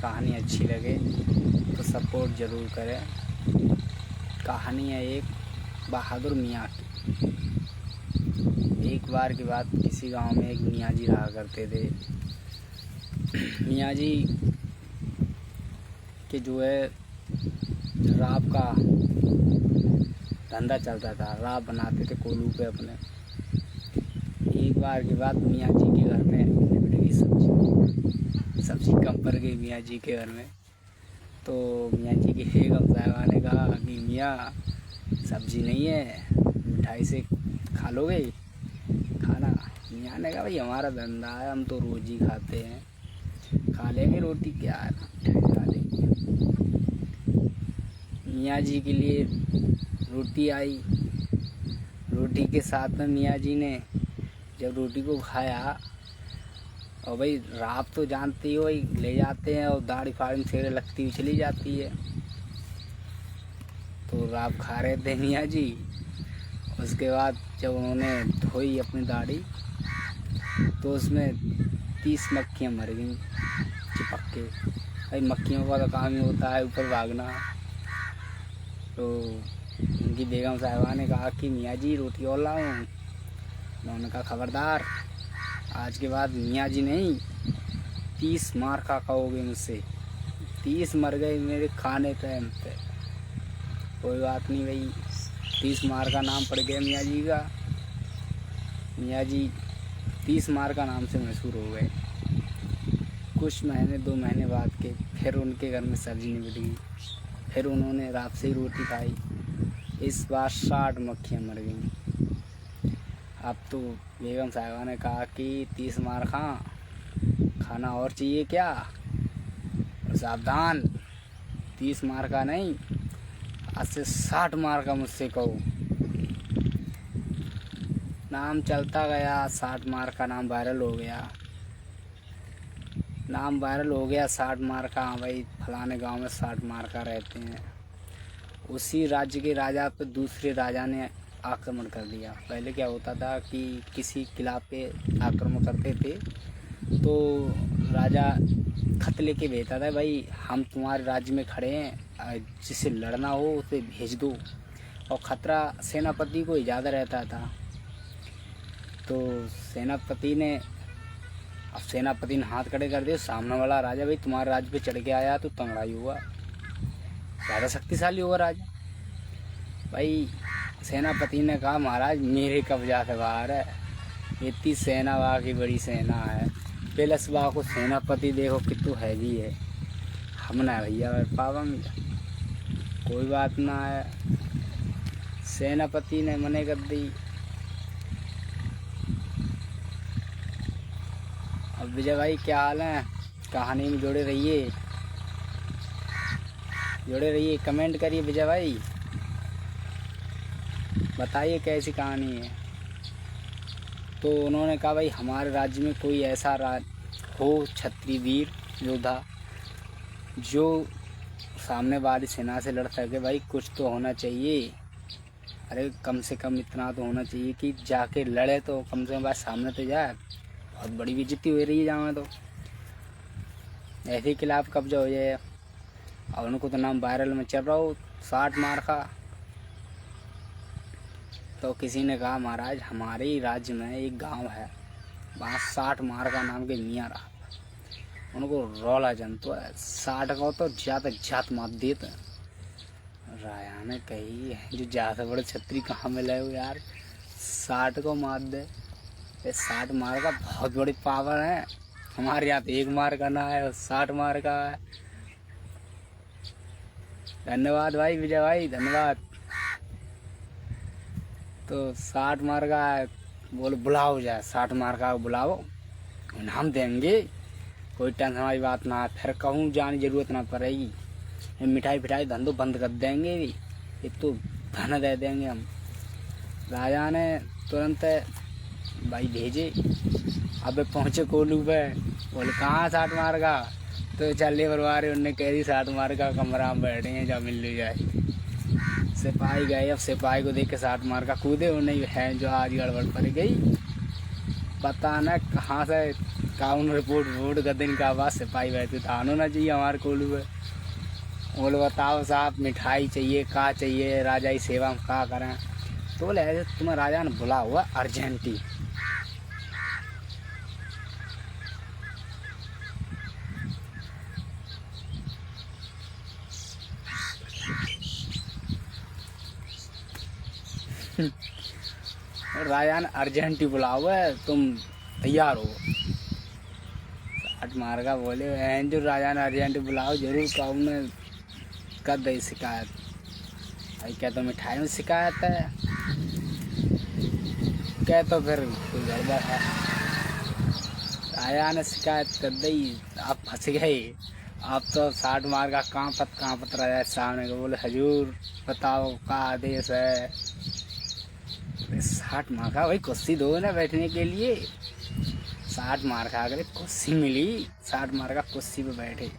कहानी अच्छी लगे तो सपोर्ट ज़रूर करें। कहानी है एक बहादुर मियाँ की। एक बार की बात, किसी गांव में एक मियाँ जी रहा करते थे। मियाँ जी के जो है राब का धंधा चलता था, राब बनाते थे कोलू पे अपने। एक बार की बात, मियाँ जी के घर में निपट गई सब्जी कम पड़ गई मियाँ जी के घर में। तो मियाँ जी की बेगम साहिबा ने कहा कि मियाँ सब्जी नहीं है, मिठाई से खा लोगे खाना। मियाँ ने कहा भाई हमारा धंधा है, हम तो रोज ही खाते हैं, खा लेंगे, रोटी क्या है, मिठाई खा लेंगे। मियाँ जी के लिए रोटी आई। रोटी के साथ में मियाँ जी ने जब रोटी को खाया, और भाई रात तो जानती हो भाई ले जाते हैं और दाढ़ी फाड़ी से लगती हुई चली जाती है। तो रात खा रहे थे मियाँ जी। उसके बाद जब उन्होंने धोई अपनी दाढ़ी तो उसमें 30 मक्खियाँ मर गईं चिपक के। भाई मक्खियों का तो काम ही होता है ऊपर भागना। तो उनकी बेगम साहिबा ने कहा कि मियाँ जी रोटी और लाऊं। उन्होंने कहा खबरदार, आज के बाद मियाँ जी नहीं 30 मार खा खाओगे मुझसे। 30 मर गए मेरे खाने टाइम पे। कोई बात नहीं भाई, 30 मार का नाम पड़ गया मियाँ जी का। मियाँ जी 30 मार का नाम से मशहूर हो गए। कुछ महीने 2 महीने बाद के फिर उनके घर में सब्जी निपट गई। फिर उन्होंने रात से ही रोटी खाई। इस बार 60 मक्खियाँ मर गईं। अब तो बेगम साहिबा ने कहा कि 30 मार खाना और चाहिए क्या? और सावधान, 30 मार का नहीं, आज से 60 मार का मुझसे कहो। नाम चलता गया, 60 मार का नाम वायरल हो गया। नाम वायरल हो गया 60 मार का। हाँ भाई फलाने गांव में 60 मार का रहते हैं। उसी राज्य के राजा पे दूसरे राजा ने आक्रमण कर दिया। पहले क्या होता था कि किसी किला पे आक्रमण करते थे तो राजा खत लेके भेजता था, भाई हम तुम्हारे राज्य में खड़े हैं, जिसे लड़ना हो उसे भेज दो। और ख़तरा सेनापति को ही ज़्यादा रहता था। तो सेनापति ने हाथ खड़े कर दिए। सामने वाला राजा, भाई तुम्हारे राज्य पे चढ़ के आया तो तंगड़ाई हुआ, ज़्यादा शक्तिशाली होगा राजा। भाई सेनापति ने कहा महाराज मेरे कब्जा से बाहर है, इतनी सेना वहाँ की बड़ी सेना है। प्लस वहाँ को सेनापति देखो कितू हैवी है, हम ना भैया पावंग। कोई बात ना है, सेनापति ने मने कर दी। अब विजय भाई क्या हाल है? कहानी में जुड़े रहिए, कमेंट करिए विजय भाई, बताइए कैसी कहानी है। तो उन्होंने कहा भाई हमारे राज्य में कोई ऐसा हो क्षत्रिय वीर योद्धा जो सामने वाली सेना से लड़ सके। भाई कुछ तो होना चाहिए, अरे कम से कम इतना तो होना चाहिए कि जाके लड़े तो कम से कम बात सामने तो जाए। बहुत बड़ी बेइज्जती हो रही है जहाँ में, तो ऐसे ही खिलाफ कब्जा हो जाए। और उनको तो नाम वायरल में चल रहा हो 60 मार का। तो किसी ने कहा महाराज हमारे ही राज्य में एक गांव है, वहाँ 60 मार का नाम के मियाँ रहा। उनको रौला जनतो है, 60 का तो ज़्यादा जात मात देते हैं। राजा ने कही जो ज़्यादा बड़े छतरी कहाँ मिले हो यार, 60 को मार दे। 60 मार का बहुत बड़ी पावर है, हमारे यहाँ तो 1 मार का ना है, 60 मार का है। धन्यवाद भाई विजय भाई, धन्यवाद। तो 60 मार का है, बोले बुलाओ जाए, 60 मार का बुलाओ, इनाम देंगे, कोई टेंशन वाली बात ना है। फिर कहूँ जाने जरूरत ना पड़ेगी, मिठाई फिठाई धंधो बंद कर देंगे, ये तो धन दे देंगे हम। राजा ने तुरंत भाई भेजे। अब पहुँचे कोलू पे, बोले कहाँ 60 मार का? तो चल लेबर वाले उनने कह दी 60 मार का कमरा में बैठे हैं, जहाँ मिल ली जाए। सिपाही गए, अब सिपाही को देख के 60 मार का कूदे, उन्हें है जो आज गड़बड़ पड़ गई। पता न कहाँ से काउन रिपोर्ट वोट का दिन का आवाज सिपाही बैठे था ना चाहिए हमारे कोलू में। बोले बताओ साहब मिठाई चाहिए का चाहिए राजा की सेवा में का करें। तो बोले ऐसे तुम्हें राजा ने बुला हुआ अर्जेंटी। और राजा ने अर्जेंटी बुला हुआ है तुम तैयार हो। मार का बोले जो राजा ने अर्जेंटी बुलाओ जरूर कहूँ मैं कर दे शिकायत। भाई क्या तो मिठाई में शिकायत है क्या तो फिर कोई गड़बड़ है। राजा ने शिकायत कर दी। आप फंस गए। आप तो 60 मार का कांपत राजा सामने को। बोले हजूर बताओ का आदेश है। 60 मार का भाई कुर्सी दो ना बैठने के लिए। 60 मार का अगर कुर्सी मिली 60 मार का कुर्सी पे बैठे।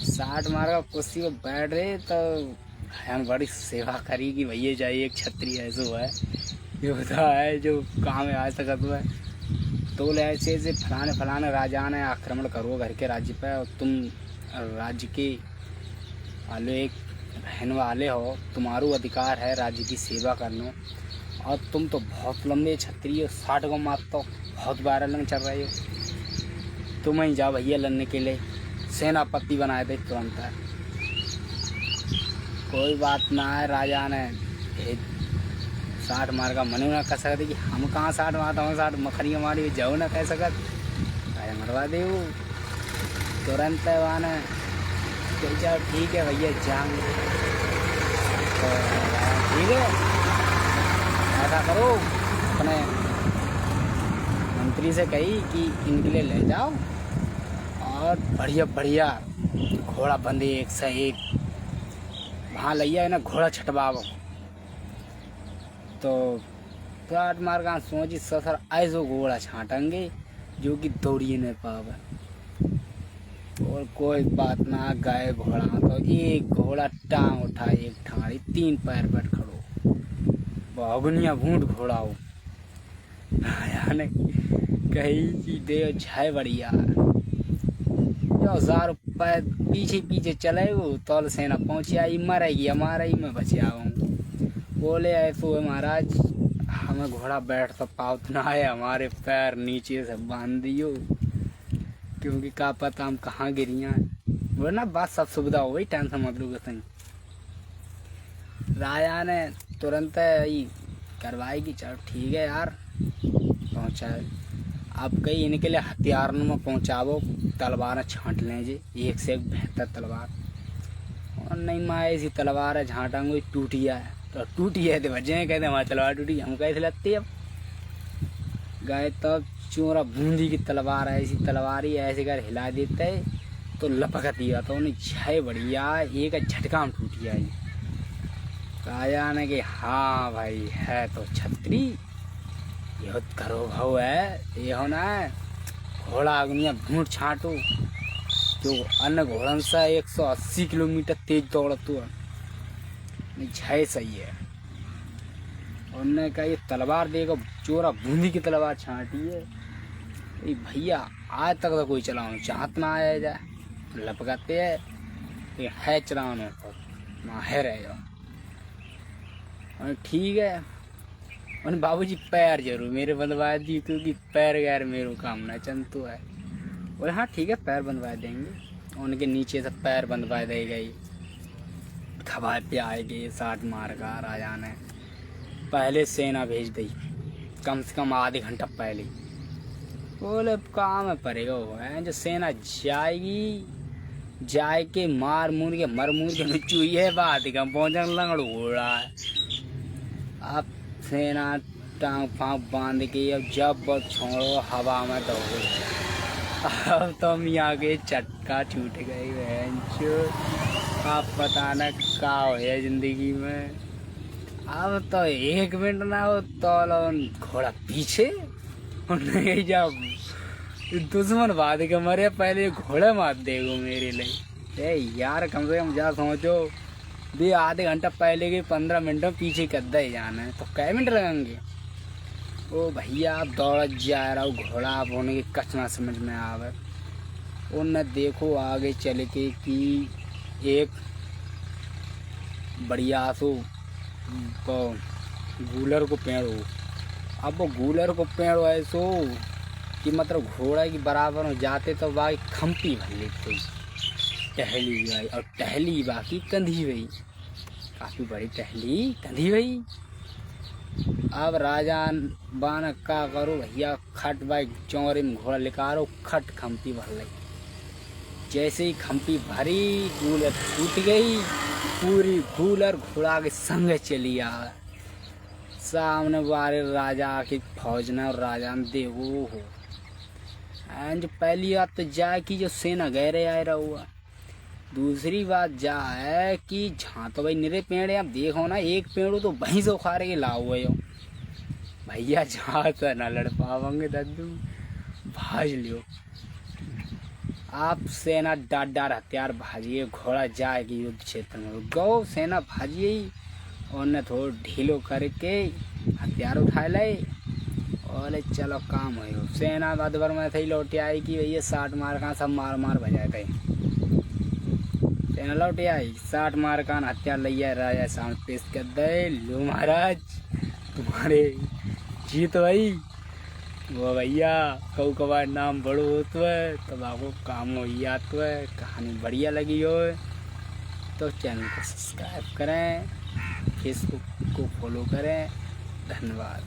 60 मार का कुर्सी पे बैठ रहे तो हम बड़ी सेवा करी कि भैया चाहिए एक छतरी ऐसा है ये बता है जो काम है आज तक है। तो बोले ऐसे ऐसे फलाने राजा ने आक्रमण करो घर के राज्य पे और तुम राज्य के वाले एक बहन वाले हो तुम्हारो अधिकार है राज्य की सेवा करना। और तुम तो बहुत लंबे छतरी हो 60 को मार तो बहुत वायरल चल रही हो। तुम ही जाओ भैया लड़ने के लिए सेनापति बनाए थे तुरंत है। कोई बात ना है राजा ने 60 मार का मनु ना कह सकते कि हम कहाँ 60 मारता हूँ 60 मखनी हमारी जाओ ना कह सकत राजा मरवा दे तुरंत है वहाँ ने जाओ ठीक है भैया जाएंगे। तो ठीक है ऐसा करो अपने मंत्री से कही कि इनके लिए ले जाओ और बढ़िया बढ़िया घोड़ा बंदे एक से एक वहाँ लिया है ना घोड़ा छटवाओ। तो 60 मार का सोची ससर ऐसो घोड़ा छाटेंगे जो कि दौड़िए नहीं पावे। और कोई बात ना गए घोड़ा तो एक घोड़ा टांग उठा एक ठाड़ी 3 पैर पर खड़ो भगनिया भूट घोड़ा हो। यानी कहीं चीज दे छाए बढ़िया जो 1000 रुपये पीछे चले वो तौल सेना पहुँची आई मरेगी हमारा ही मैं बच आऊँ। बोले ऐसो है महाराज हमें घोड़ा बैठ तो पावत ना है हमारे पैर नीचे से बांध दियो क्योंकि का पता हम कहाँ गिरिया। बोले ना बात सब सुविधा हो गई टेंशन मत लो कहीं। राजा ने तुरंत ही कार्रवाई की चलो ठीक है यार पहुँचाए। आप कहीं इनके लिए हथियार में पहुँचावो तलवार छांट लें जी एक से एक बेहतर तलवार। और नहीं माँ ऐसी तलवार है झाँटांगे टूटिया है तो टूटी है तो बचे कहते हमारी तलवार टूटी हम कैसे लगती अब गए तब चोरा बूंदी की तलवार है ऐसी तलवार ही ऐसे कर हिला देते तो लपक दिया तो उन्हें छः बढ़िया एक झटका में टूटी आई। राजा ने कि हाँ भाई है तो छतरी युद्ध करो भाव है ये होना है घोड़ा अग्निया भूट छाटो जो अन्य घोड़न से 180 किलोमीटर तेज दौड़तो है छः सही है। उन्होंने कहा ये तलवार देखो चोरा बूंदी की तलवार छाटी है भैया आज तक तो कोई चलाओ चाहत ना आया जाए लपकाते है चलाने पर माहिर है जो और ठीक है। और बाबूजी पैर जरूर मेरे बनवा दी क्योंकि पैर गैर मेरे काम ना चंतु है। बोले हाँ ठीक है पैर बनवा देंगे। उनके नीचे से पैर बनवा दे गई खबर पे आएगी 60 मार का राजा ने पहले सेना भेज दी कम से कम आधे घंटा पहले। बोले काम है पड़ेगा वो है जो सेना जाएगी जाए के मर मूर के चुई बात कम पहुँचने लंगड़ घोड़ा है। अब सेना टांग फाँक बांध के अब जब छोड़ो हवा में दौड़ो। अब तो हम यहाँ के चटका छूट गई आप पता न क्या हो जिंदगी में। अब तो 1 मिनट ना हो तो घोड़ा पीछे नहीं जब दुश्मन बाद के मरे पहले घोड़े मार देगो मेरे लिए यार कम से कम जा सोचो भी आधे घंटा पहले के 15 मिनट में पीछे कद्दा ही जाना है तो कै मिनट लगेंगे। ओ भैया दौड़ जा रहा हूँ घोड़ा होने के कच ना समझ में आवे। उनने देखो आगे चल के कि एक बढ़िया सो गूलर को पेड़ हो। अब वो गूलर को पेड़ ऐसो कि मतलब घोड़ा की बराबर हो जाते तो बाकी खम्पी भर लेते टहली गई और टहली बाकी कंधी गई, काफ़ी बड़ी टहली कंधी गई। अब राजा बान का करो भैया खट बाई चौरे में घोड़ा लिकारो खट खम्पी भर लगी। जैसे ही खम्पी भरी गूलर टूट गई, पूरी गूलर घोड़ा के संग चली आ। सामने बारे राजा की फौज ने और राजा ने देखो हो जो पहली बात तो जा कि जो सेना गहरे आए रहा हुआ। दूसरी बात जा है कि जहाँ तो भाई निरे पेड़ है, आप देखो ना एक पेड़ तो वहीं से उखाड़ के ला हुए हो भैया, जहाँ तो ना लड़ पाओगे दद्दू, भाज लियो आप। सेना डाट डाट हथियार भाजिए, घोड़ा जाएगी युद्ध क्षेत्र में, गौ सेना भाजिए और न थोड़ा ढीलो करके हथियार उठा ले और चलो काम हो। सेना बदबर में थी लौटे आई कि भैया 60 मार का सब मार मार भजा गए। सेना लौटे आई 60 मार का हथियार लिया, राजा सामने पेश कर दे, लो महाराज तुम्हारे जीत भाई। वो भैया कऊ कबार नाम बड़ो होता है तब आपको काम हो जाता है। कहानी बढ़िया लगी हो तो चैनल को सब्सक्राइब करें, फेसबुक को फॉलो करें। धन्यवाद।